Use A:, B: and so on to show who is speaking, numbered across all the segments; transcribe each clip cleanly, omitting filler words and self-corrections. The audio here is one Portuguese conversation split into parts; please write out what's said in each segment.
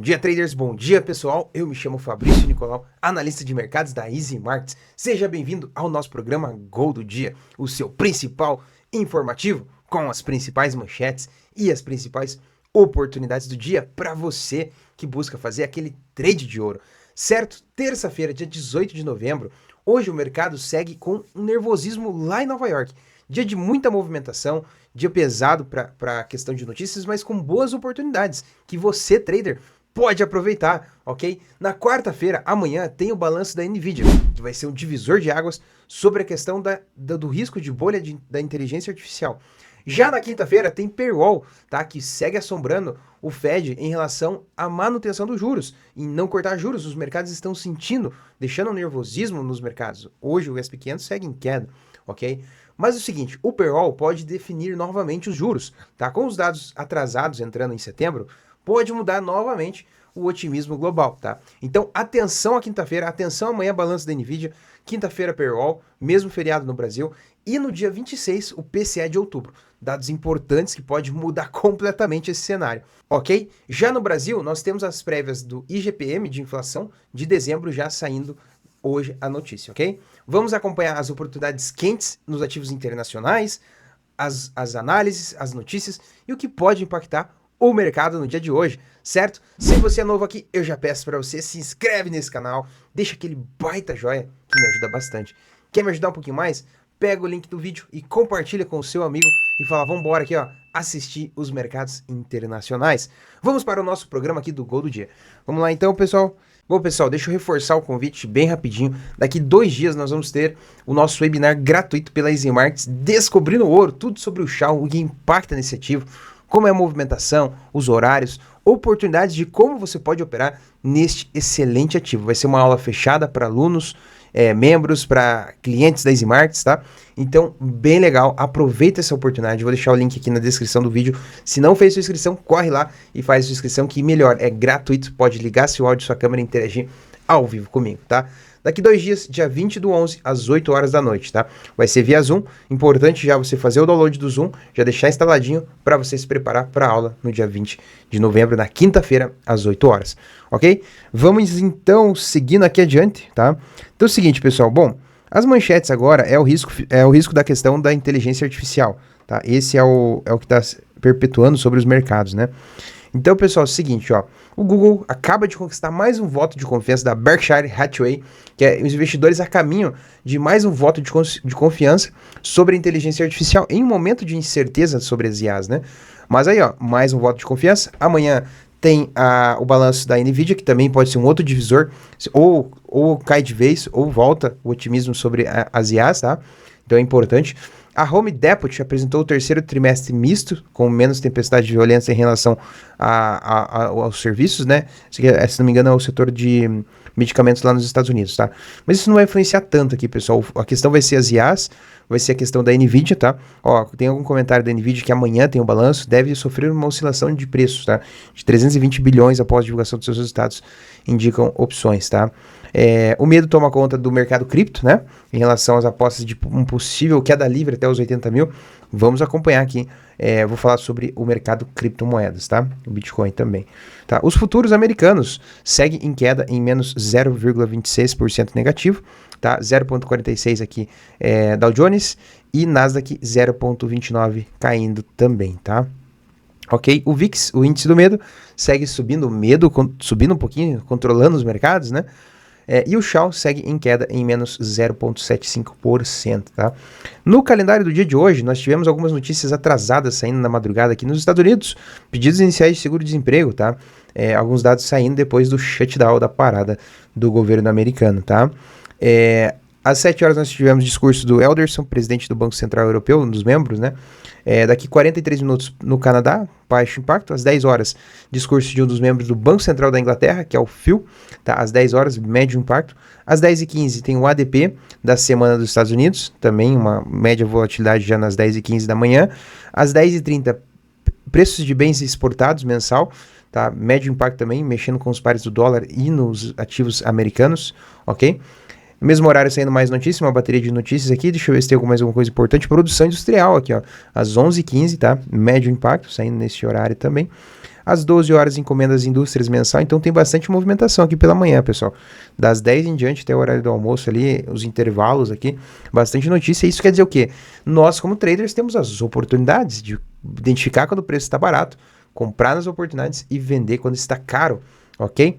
A: dia, traders, bom dia, pessoal. Eu me chamo Fabrício Nicolau, analista de mercados da Easy Markets. Seja bem-vindo ao nosso programa Gol do Dia, o seu principal informativo com as principais manchetes e as principais oportunidades do dia para você que busca fazer aquele trade de ouro. Certo? Terça-feira, dia 18 de novembro, hoje o mercado segue com um nervosismo lá em Nova York. Dia de muita movimentação, dia pesado para a questão de notícias, mas com boas oportunidades que você, trader, pode aproveitar, ok? Na quarta-feira, amanhã, tem o balanço da NVIDIA, que vai ser um divisor de águas sobre a questão do risco de bolha da inteligência artificial. Já na quinta-feira tem payroll, tá? Que segue assombrando o Fed em relação à manutenção dos juros. Em não cortar juros, os mercados estão sentindo, deixando um nervosismo nos mercados. Hoje o S&P 500 segue em queda, ok? Mas é o seguinte, o payroll pode definir novamente os juros, tá? Com os dados atrasados entrando em setembro, pode mudar novamente o otimismo global, tá? Então, atenção à quinta-feira, atenção amanhã, balanço da NVIDIA, quinta-feira payroll, mesmo feriado no Brasil, e no dia 26, o PCE de outubro. Dados importantes que pode mudar completamente esse cenário, ok? Já no Brasil, nós temos as prévias do IGPM de inflação de dezembro já saindo hoje a notícia, ok? Vamos acompanhar as oportunidades quentes nos ativos internacionais, as análises, as notícias e o que pode impactar o mercado no dia de hoje, certo? Se você é novo aqui, eu já peço para você se inscreve nesse canal, deixa aquele baita joia que me ajuda bastante. Quer me ajudar um pouquinho mais? Pega o link do vídeo e compartilha com o seu amigo e fala, vamos embora aqui, ó, assistir os mercados internacionais. Vamos para o nosso programa aqui do Gol do Dia. Vamos lá então, pessoal. Bom, pessoal, deixa eu reforçar o convite bem rapidinho. Daqui 2 dias nós vamos ter o nosso webinar gratuito pela Easy Markets, Descobrindo o Ouro, tudo sobre o Shao, o que impacta nesse ativo, como é a movimentação, os horários, oportunidades de como você pode operar neste excelente ativo. Vai ser uma aula fechada para alunos, membros, para clientes da Easy Markets, tá? Então, bem legal, aproveita essa oportunidade, vou deixar o link aqui na descrição do vídeo. Se não fez sua inscrição, corre lá e faz sua inscrição, que melhor, é gratuito, pode ligar seu áudio, sua câmera e interagir ao vivo comigo, tá? Daqui 2 dias, dia 20/11, às 8 horas da noite, tá? Vai ser via Zoom, importante já você fazer o download do Zoom, já deixar instaladinho para você se preparar para a aula no dia 20 de novembro, na quinta-feira, às 8 horas, ok? Vamos então seguindo aqui adiante, tá? Então é o seguinte, pessoal, bom, as manchetes agora é o risco da questão da inteligência artificial, tá? Esse é o que está perpetuando sobre os mercados, né? Então, pessoal, é o seguinte, ó, o Google acaba de conquistar mais um voto de confiança da Berkshire Hathaway, que é os investidores a caminho de mais um voto de confiança sobre a inteligência artificial em um momento de incerteza sobre as IAs, né? Mas aí, ó, mais um voto de confiança. Amanhã tem o balanço da NVIDIA, que também pode ser um outro divisor, ou cai de vez, ou volta o otimismo sobre as IAs, tá? Então é importante. A Home Depot apresentou o terceiro trimestre misto, com menos tempestade de violência em relação aos serviços, né? Se não me engano, é o setor de medicamentos lá nos Estados Unidos, tá? Mas isso não vai influenciar tanto aqui, pessoal. A questão vai ser as IAs, vai ser a questão da NVIDIA, tá? Ó, tem algum comentário da NVIDIA que amanhã tem o balanço, deve sofrer uma oscilação de preços, tá? De 320 bilhões após a divulgação dos seus resultados, indicam opções, tá? O medo toma conta do mercado cripto, né? Em relação às apostas de um possível queda livre até os 80 mil. Vamos acompanhar aqui. Vou falar sobre o mercado criptomoedas, tá? O Bitcoin também. Tá? Os futuros americanos seguem em queda em menos 0,26% negativo. Tá? 0,46 aqui Dow Jones e Nasdaq 0,29 caindo também, tá? Ok? O VIX, o índice do medo, segue subindo subindo um pouquinho, controlando os mercados, né? E o Shao segue em queda em menos 0,75%, tá? No calendário do dia de hoje, nós tivemos algumas notícias atrasadas saindo na madrugada aqui nos Estados Unidos, pedidos iniciais de seguro-desemprego, tá? Alguns dados saindo depois do shutdown da parada do governo americano, tá? Às 7 horas nós tivemos discurso do Elderson, presidente do Banco Central Europeu, um dos membros, né? Daqui 43 minutos no Canadá, baixo impacto. Às 10 horas, discurso de um dos membros do Banco Central da Inglaterra, que é o Phil, tá? Às 10 horas, médio impacto. Às 10h15 tem o ADP da semana dos Estados Unidos, também uma média volatilidade já nas 10h15 da manhã. Às 10h30, preços de bens exportados mensal, tá? Médio impacto também, mexendo com os pares do dólar e nos ativos americanos, ok? No mesmo horário saindo mais notícias, uma bateria de notícias aqui, deixa eu ver se tem mais alguma coisa importante. Produção industrial aqui, ó, às 11h15, tá? Médio impacto, saindo nesse horário também. Às 12 horas, encomendas indústrias mensal, então tem bastante movimentação aqui pela manhã, pessoal. Das 10 em diante até o horário do almoço ali, os intervalos aqui, bastante notícia. Isso quer dizer o quê? Nós, como traders, temos as oportunidades de identificar quando o preço está barato, comprar nas oportunidades e vender quando está caro, ok?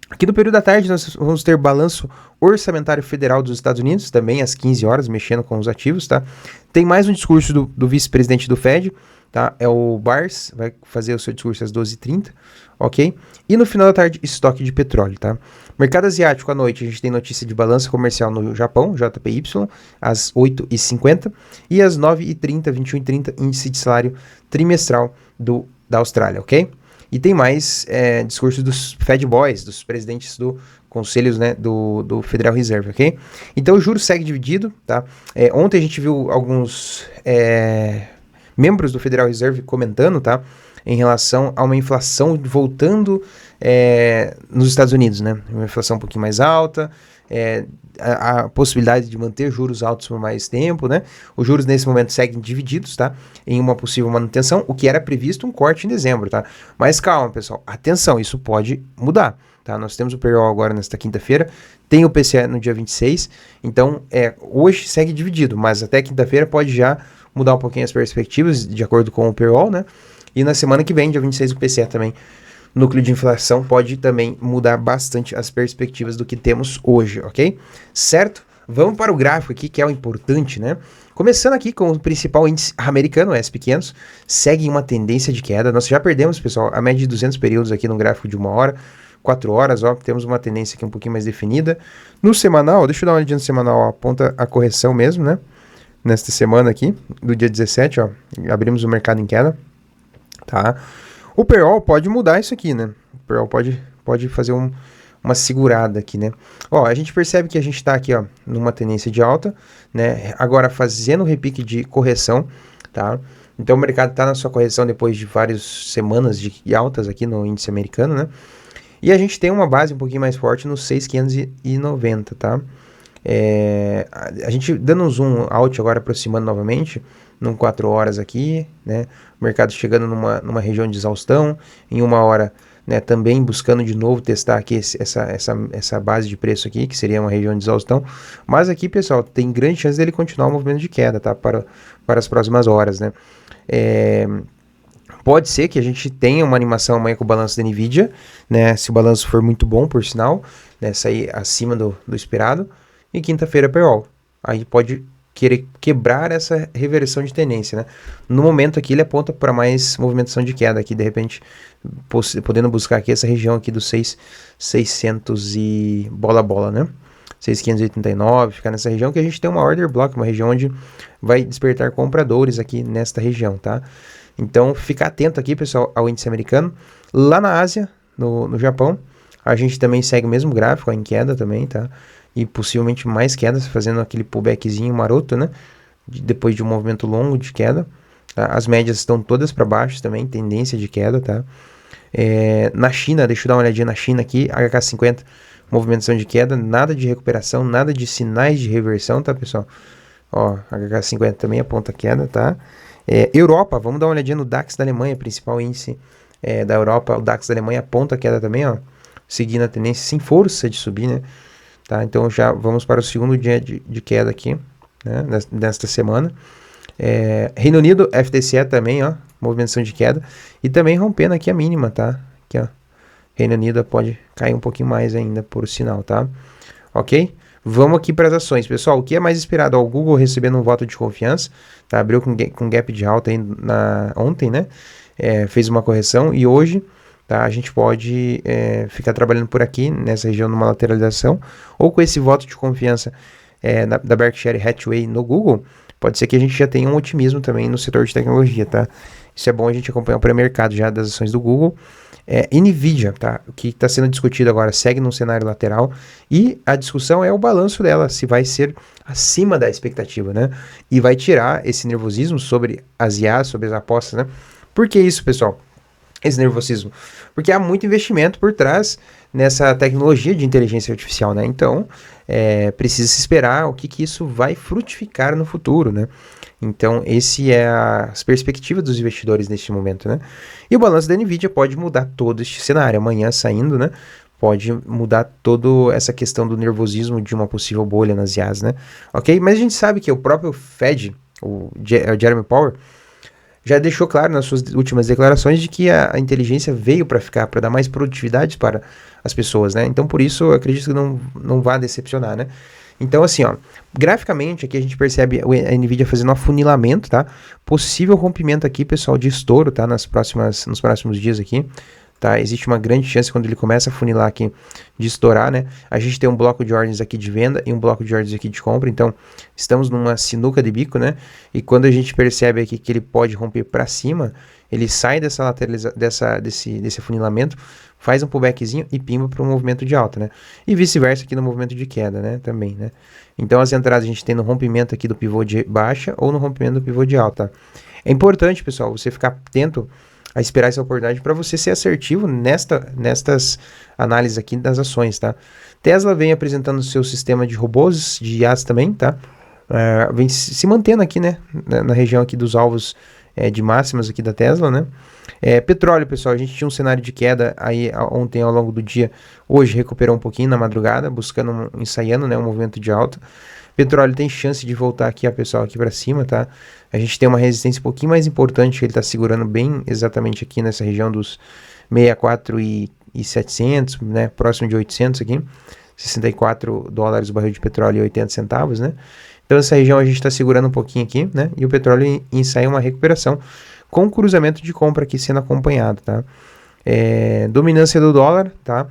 A: Aqui no período da tarde nós vamos ter balanço orçamentário federal dos Estados Unidos, também às 15 horas, mexendo com os ativos, tá? Tem mais um discurso do vice-presidente do Fed, tá? É o Bars, vai fazer o seu discurso às 12h30, ok? E no final da tarde, estoque de petróleo, tá? Mercado asiático, à noite, a gente tem notícia de balança comercial no Japão, JPY, às 8h50, e às 9h30, 21h30, índice de salário trimestral da Austrália, ok? E tem mais discursos dos Fed Boys, dos presidentes do conselhos, né, do Federal Reserve, ok? Então o juro segue dividido, tá? Ontem a gente viu alguns membros do Federal Reserve comentando, tá? Em relação a uma inflação voltando nos Estados Unidos, né? Uma inflação um pouquinho mais alta, a possibilidade de manter juros altos por mais tempo, né? Os juros nesse momento seguem divididos, tá? Em uma possível manutenção, o que era previsto um corte em dezembro, tá? Mas calma, pessoal, atenção, isso pode mudar, tá? Nós temos o payroll agora nesta quinta-feira, tem o PCE no dia 26, então hoje segue dividido, mas até quinta-feira pode já mudar um pouquinho as perspectivas de acordo com o payroll, né? E na semana que vem, dia 26, o PCE também, núcleo de inflação, pode também mudar bastante as perspectivas do que temos hoje, ok? Certo? Vamos para o gráfico aqui, que é o importante, né? Começando aqui com o principal índice americano, o S&P 500, segue uma tendência de queda. Nós já perdemos, pessoal, a média de 200 períodos aqui no gráfico de 1 hora, 4 horas, ó, temos uma tendência aqui um pouquinho mais definida. No semanal, deixa eu dar uma olhadinha no semanal, ó, aponta a correção mesmo, né? Nesta semana aqui, do dia 17, ó, abrimos o mercado em queda, tá? O payroll pode mudar isso aqui, né? O payroll pode fazer uma segurada aqui, né? Ó, a gente percebe que a gente tá aqui, ó, numa tendência de alta, né? Agora fazendo o repique de correção, tá? Então o mercado tá na sua correção depois de várias semanas de altas aqui no índice americano, né? E a gente tem uma base um pouquinho mais forte no 6.590, tá? A gente dando um zoom out agora, aproximando novamente, num 4 horas aqui, né? O mercado chegando numa região de exaustão, em 1 hora, né? Também buscando de novo testar aqui essa base de preço aqui, que seria uma região de exaustão. Mas aqui, pessoal, tem grande chance dele continuar o movimento de queda, tá? Para as próximas horas, né? Pode ser que a gente tenha uma animação amanhã com o balanço da Nvidia, né? Se o balanço for muito bom, por sinal, né? Sair acima do esperado. E quinta-feira, payroll. Aí pode querer quebrar essa reversão de tendência, né? No momento aqui ele aponta para mais movimentação de queda aqui, de repente, podendo buscar aqui essa região aqui dos 600 e bola, né? 6.589, ficar nessa região que a gente tem uma order block, uma região onde vai despertar compradores aqui nesta região, tá? Então, fica atento aqui, pessoal, ao índice americano. Lá na Ásia, no Japão, a gente também segue o mesmo gráfico, ó, em queda também, tá? E possivelmente mais quedas, fazendo aquele pullbackzinho maroto, né? Depois de um movimento longo de queda. Tá? As médias estão todas para baixo também, tendência de queda, tá? Na China, deixa eu dar uma olhadinha na China aqui, HK50, movimentação de queda, nada de recuperação, nada de sinais de reversão, tá, pessoal? Ó, HK50 também aponta queda, tá? Europa, vamos dar uma olhadinha no DAX da Alemanha, principal índice da Europa, o DAX da Alemanha aponta queda também, ó, seguindo a tendência sem força de subir, né? Tá, então já vamos para o segundo dia de queda aqui, né, nesta semana. Reino Unido, FTSE também, ó, movimentação de queda. E também rompendo aqui a mínima, tá? Aqui, ó. Reino Unido pode cair um pouquinho mais ainda por sinal, tá? Ok? Vamos aqui para as ações. Pessoal, o que é mais esperado? Ó, o Google recebendo um voto de confiança, tá? Abriu com gap de alta aí ontem, né? Fez uma correção e hoje... Tá, a gente pode ficar trabalhando por aqui, nessa região, numa lateralização, ou com esse voto de confiança da Berkshire Hathaway no Google, pode ser que a gente já tenha um otimismo também no setor de tecnologia, tá? Isso é bom a gente acompanhar o pré-mercado já das ações do Google. Nvidia, tá? O que está sendo discutido agora segue num cenário lateral, e a discussão é o balanço dela, se vai ser acima da expectativa, né? E vai tirar esse nervosismo sobre as IAs, sobre as apostas, né? Por que isso, pessoal? Esse nervosismo, porque há muito investimento por trás nessa tecnologia de inteligência artificial, né? Então, precisa se esperar o que isso vai frutificar no futuro, né? Então, esse é as perspectivas dos investidores neste momento, né? E o balanço da Nvidia pode mudar todo este cenário. Amanhã saindo, né? Pode mudar toda essa questão do nervosismo de uma possível bolha nas IAs, né? Ok? Mas a gente sabe que o próprio Fed, o Jeremy Powell, já deixou claro nas suas últimas declarações de que a inteligência veio para ficar, para dar mais produtividade para as pessoas, né? Então, por isso, eu acredito que não vai decepcionar, né? Então, assim, ó, graficamente aqui a gente percebe a Nvidia fazendo um afunilamento, tá? Possível rompimento aqui, pessoal, de estouro, tá? Nos próximos dias aqui, tá? Existe uma grande chance quando ele começa a funilar aqui de estourar, né? A gente tem um bloco de ordens aqui de venda e um bloco de ordens aqui de compra, então estamos numa sinuca de bico, né? E quando a gente percebe aqui que ele pode romper para cima, ele sai desse afunilamento, faz um pullbackzinho e pimba para um movimento de alta, né? E vice-versa aqui no movimento de queda, né? Também, né? Então as entradas a gente tem no rompimento aqui do pivô de baixa ou no rompimento do pivô de alta. É importante, pessoal, você ficar atento a esperar essa oportunidade para você ser assertivo nestas análises aqui das ações, tá? Tesla vem apresentando seu sistema de robôs, de IaaS também, tá? Vem se mantendo aqui, né? Na região aqui dos alvos de máximas aqui da Tesla, né? Petróleo, pessoal, a gente tinha um cenário de queda aí ontem ao longo do dia, hoje recuperou um pouquinho na madrugada, ensaiando, né, um movimento de alta. Petróleo tem chance de voltar aqui, pessoal, aqui para cima, tá? A gente tem uma resistência um pouquinho mais importante, que ele tá segurando bem exatamente aqui nessa região dos 64.700, né? Próximo de 800 aqui, $64 o barril de petróleo e 80 centavos, né? Então essa região a gente está segurando um pouquinho aqui, né? E o petróleo ensaia uma recuperação com cruzamento de compra aqui sendo acompanhado, tá? Dominância do dólar, tá?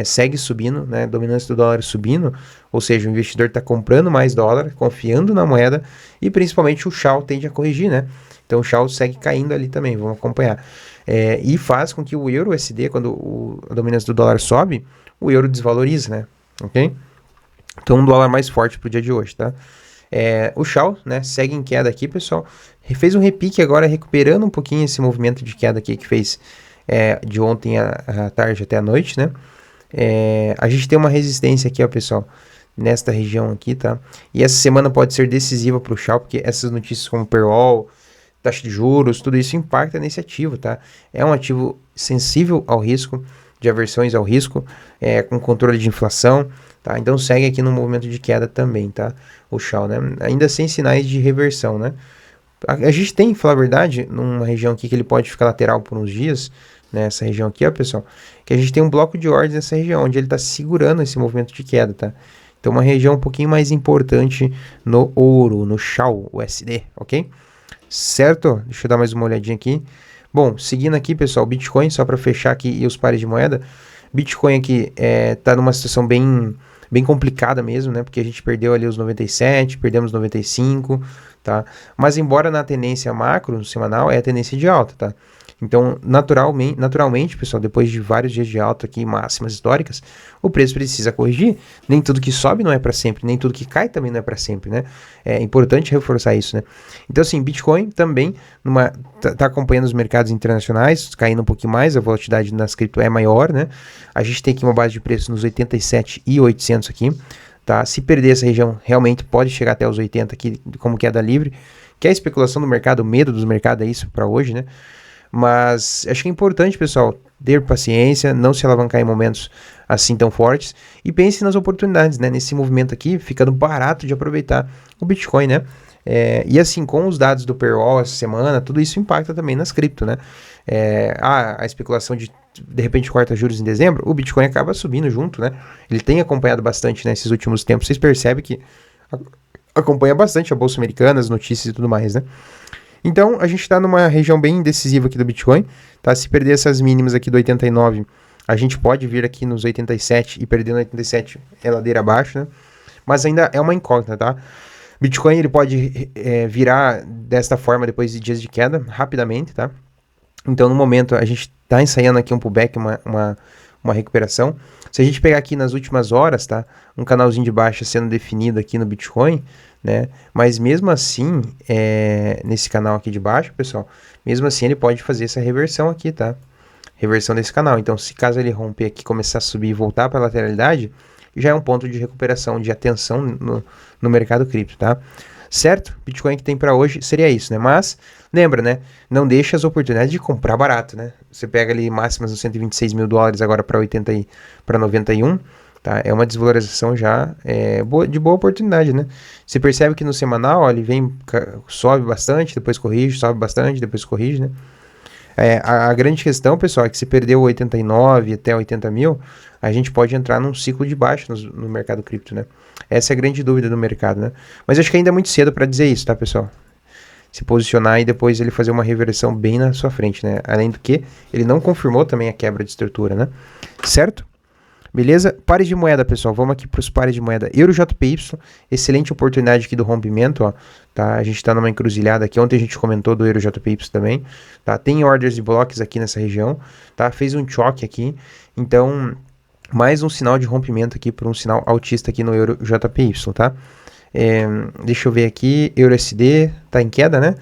A: Segue subindo, né? Dominância do dólar subindo, ou seja, o investidor está comprando mais dólar, confiando na moeda e principalmente o Shao tende a corrigir, né? Então o Shao segue caindo ali também, vamos acompanhar. E faz com que o euro USD, quando a dominância do dólar sobe, o euro desvaloriza, né? Ok? Então um dólar mais forte para o dia de hoje, tá? O Shao, né, segue em queda aqui, pessoal. Fez um repique agora, recuperando um pouquinho esse movimento de queda aqui que fez de ontem à tarde até a noite, né? A gente tem uma resistência aqui, ó, pessoal, nesta região aqui, tá? E essa semana pode ser decisiva para o Shao, porque essas notícias como payroll, taxa de juros, tudo isso impacta nesse ativo, tá? É um ativo sensível ao risco, de aversões ao risco, com controle de inflação, tá? Então segue aqui no movimento de queda também, tá? O Shao, né? Ainda sem sinais de reversão, né? A gente tem, falar a verdade, numa região aqui que ele pode ficar lateral por uns dias, nessa região aqui, ó, pessoal, que a gente tem um bloco de ordens nessa região, onde ele tá segurando esse movimento de queda, tá? Então uma região um pouquinho mais importante no ouro, no Shao USD, ok? Certo? Deixa eu dar mais uma olhadinha aqui. Bom, seguindo aqui, pessoal, Bitcoin, só para fechar aqui e os pares de moeda. Bitcoin aqui tá numa situação bem complicada mesmo, né? Porque a gente perdeu ali os 97, perdemos 95, tá? Mas embora na tendência macro, semanal, é a tendência de alta, tá? Então, naturalmente, pessoal, depois de vários dias de alta aqui, máximas históricas, o preço precisa corrigir. Nem tudo que sobe não é para sempre, nem tudo que cai também não é para sempre, né? É importante reforçar isso, né? Então, assim, Bitcoin também tá acompanhando os mercados internacionais, caindo um pouquinho mais, a volatilidade nas cripto é maior, né? A gente tem aqui uma base de preço nos 87.800 aqui, tá? Se perder essa região, realmente pode chegar até os 80 aqui, como queda livre, que é a especulação do mercado, o medo dos mercados é isso para hoje, né? Mas acho que é importante, pessoal, ter paciência, não se alavancar em momentos assim tão fortes e pense nas oportunidades, né? Nesse movimento aqui, ficando barato de aproveitar o Bitcoin, né? E assim, com os dados do payroll essa semana, tudo isso impacta também nas cripto, né? A especulação de repente corta juros em dezembro, o Bitcoin acaba subindo junto, né? Ele tem acompanhado bastante nesses últimos tempos, vocês percebem que acompanha bastante a Bolsa Americana, as notícias e tudo mais, né? Então, a gente está numa região bem decisiva aqui do Bitcoin, tá? Se perder essas mínimas aqui do 89, a gente pode vir aqui nos 87 e perder no 87 é ladeira abaixo, né? Mas ainda é uma incógnita, tá? Bitcoin, ele pode virar desta forma depois de dias de queda, rapidamente, tá? Então, no momento, a gente está ensaiando aqui um pullback, uma recuperação. Se a gente pegar aqui nas últimas horas, tá? Um canalzinho de baixa sendo definido aqui no Bitcoin, né? Mas mesmo assim, nesse canal aqui de baixo, pessoal, mesmo assim ele pode fazer essa reversão aqui, tá? Reversão desse canal. Então, se caso ele romper aqui, começar a subir e voltar para a lateralidade, já é um ponto de recuperação, de atenção no mercado cripto, tá? certo? Bitcoin que tem para hoje seria isso, né? Mas lembra, né? Não deixa as oportunidades de comprar barato, né? Você pega ali máximas dos 126 mil dólares agora para 80 para 91, tá? É uma desvalorização já de boa oportunidade, né? Você percebe que no semanal, ó, ele vem, sobe bastante, depois corrige, sobe bastante, depois corrige, né? A grande questão, pessoal, é que se perdeu 89 até 80 mil, a gente pode entrar num ciclo de baixa no mercado cripto, né? Essa é a grande dúvida do mercado, né? Mas acho que ainda é muito cedo para dizer isso, tá, pessoal? Se posicionar e depois ele fazer uma reversão bem na sua frente, né? Além do que, ele não confirmou também a quebra de estrutura, né? Certo? Beleza? Pares de moeda, pessoal. Vamos aqui para os pares de moeda. EuroJPY, excelente oportunidade aqui do rompimento, ó. Tá? A gente está numa encruzilhada aqui. Ontem a gente comentou do EuroJPY também. Tá? Tem orders de blocos aqui nessa região. Tá? Fez um choque aqui. Então, mais um sinal de rompimento aqui para um sinal altista aqui no EuroJPY, tá? Deixa eu ver aqui. EURUSD tá em queda, né?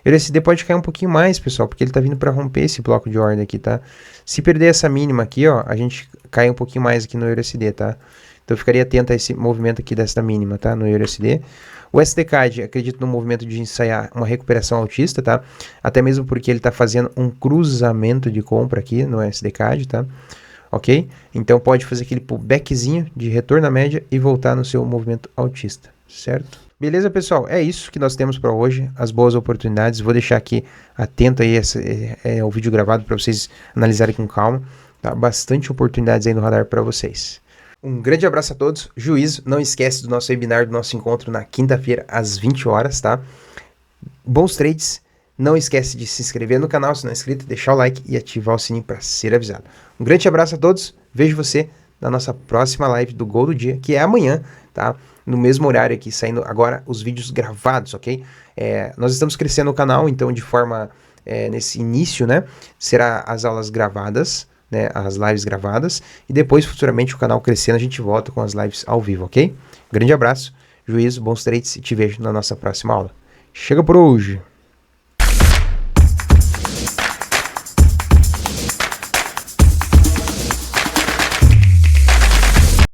A: EURUSD pode cair um pouquinho mais, pessoal, porque ele tá vindo para romper esse bloco de ordem aqui, tá? Se perder essa mínima aqui, ó, a gente cai um pouquinho mais aqui no EURUSD, tá? Então eu ficaria atento a esse movimento aqui dessa mínima, tá? No EURUSD. O SDCAD, acredito no movimento de ensaiar uma recuperação altista, tá? Até mesmo porque ele tá fazendo um cruzamento de compra aqui no SDCAD, tá? Ok? Então pode fazer aquele pullbackzinho de retorno à média e voltar no seu movimento altista, certo? Beleza, pessoal? É isso que nós temos para hoje, as boas oportunidades. Vou deixar aqui atento aí o vídeo gravado para vocês analisarem com calma. Tá? Bastante oportunidades aí no radar para vocês. Um grande abraço a todos. Juízo, não esquece do nosso webinar, do nosso encontro na quinta-feira às 20 horas, tá? Bons trades. Não esquece de se inscrever no canal se não é inscrito, deixar o like e ativar o sininho para ser avisado. Um grande abraço a todos. Vejo você na nossa próxima live do Gol do Dia, que é amanhã, tá? No mesmo horário aqui, saindo agora os vídeos gravados, ok? Nós estamos crescendo o canal, então de forma, nesse início, né? Será as aulas gravadas, né? As lives gravadas, e depois, futuramente, o canal crescendo, a gente volta com as lives ao vivo, ok? Grande abraço, juízo, bons trades e te vejo na nossa próxima aula. Chega por hoje!